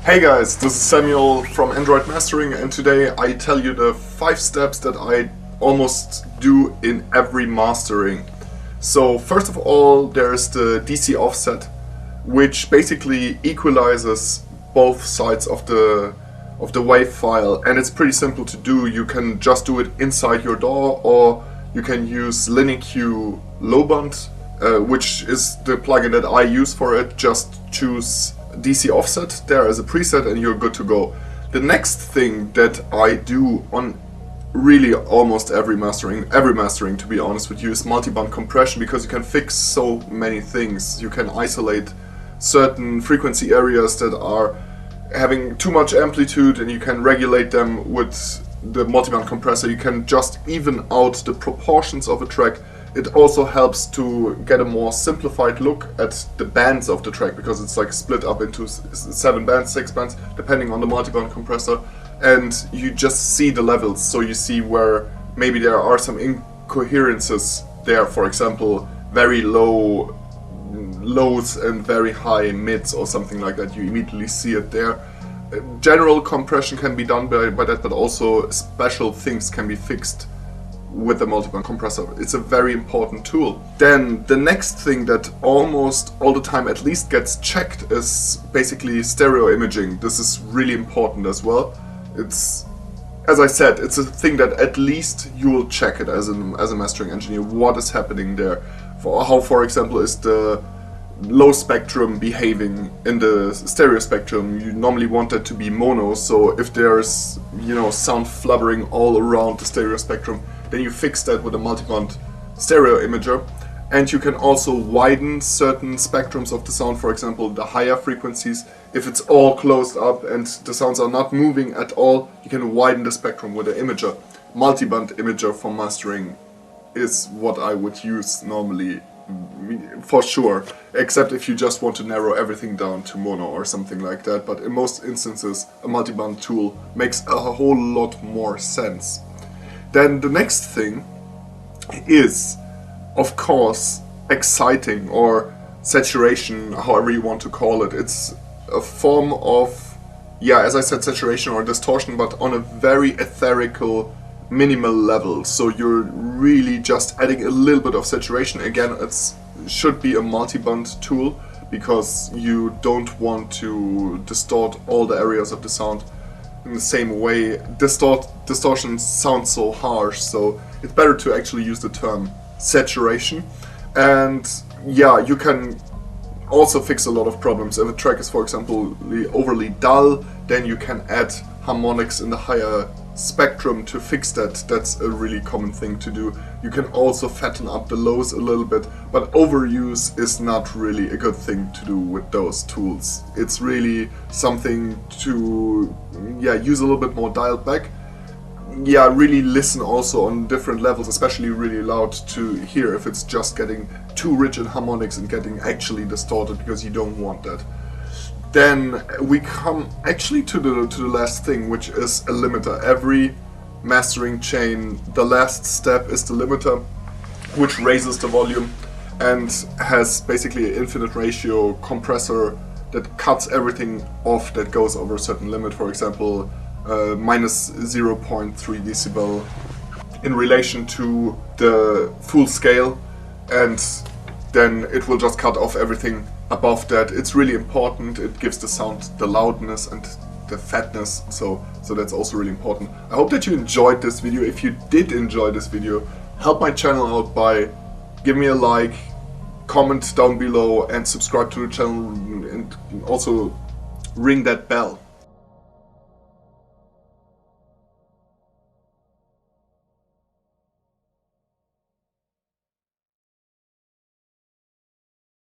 Hey guys, this is Samuel from Android Mastering, and today I tell you the 5 steps that I almost do in every mastering. So first of all, there's the DC offset, which basically equalizes both sides of the WAV file, and it's pretty simple to do. You can just do it inside your DAW, or you can use LinyQ Lowband, which is the plugin that I use for it. Just choose DC offset there as a preset and you're good to go. The next thing that I do on really almost every mastering to be honest with you, is multiband compression, because you can fix so many things. You can isolate certain frequency areas that are having too much amplitude and you can regulate them with the multiband compressor. You can just even out the proportions of a track. It also helps to get a more simplified look at the bands of the track, because it's like split up into 7 bands, 6 bands, depending on the multiband compressor, and you just see the levels, so you see where maybe there are some incoherences there. For example, very low lows and very high mids or something like that. You immediately see it there. General compression can be done by that, but also special things can be fixed with the multiband compressor. It's a very important tool. Then the next thing that almost all the time at least gets checked is basically stereo imaging. This is really important as well. It's, as I said, it's a thing that at least you will check it as a mastering engineer. What is happening there? For example, is the low spectrum behaving in the stereo spectrum? You normally want that to be mono, so if there's, sound flubbering all around the stereo spectrum, then you fix that with a multiband stereo imager. And you can also widen certain spectrums of the sound, for example the higher frequencies. If it's all closed up and the sounds are not moving at all, you can widen the spectrum with an imager. Multiband imager for mastering is what I would use normally, for sure, except if you just want to narrow everything down to mono or something like that. But in most instances a multiband tool makes a whole lot more sense. Then the next thing is, of course, exciting or saturation, however you want to call it. It's a form of, as I said, saturation or distortion, but on a very etherical, minimal level. So you're really just adding a little bit of saturation. Again, it should be a multiband tool, because you don't want to distort all the areas of the sound in the same way. Distortion sounds so harsh, so it's better to actually use the term saturation. And you can also fix a lot of problems. If a track is, for example, overly dull, then you can add harmonics in the higher spectrum to fix that. That's a really common thing to do. You can also fatten up the lows a little bit, but overuse is not really a good thing to do with those tools. It's really something to use a little bit more dialed back. Really listen also on different levels, especially really loud, to hear if it's just getting too rich in harmonics and getting actually distorted, because you don't want that. Then we come actually to the last thing, which is a limiter. Every mastering chain, the last step is the limiter, which raises the volume and has basically an infinite ratio compressor that cuts everything off that goes over a certain limit. For example, minus 0.3 decibel in relation to the full scale, and then it will just cut off everything above that. It's really important. It gives the sound the loudness and the fatness, so that's also really important. I hope that you enjoyed this video. If you did enjoy this video, help my channel out by giving me a like, comment down below, and subscribe to the channel, and also ring that bell.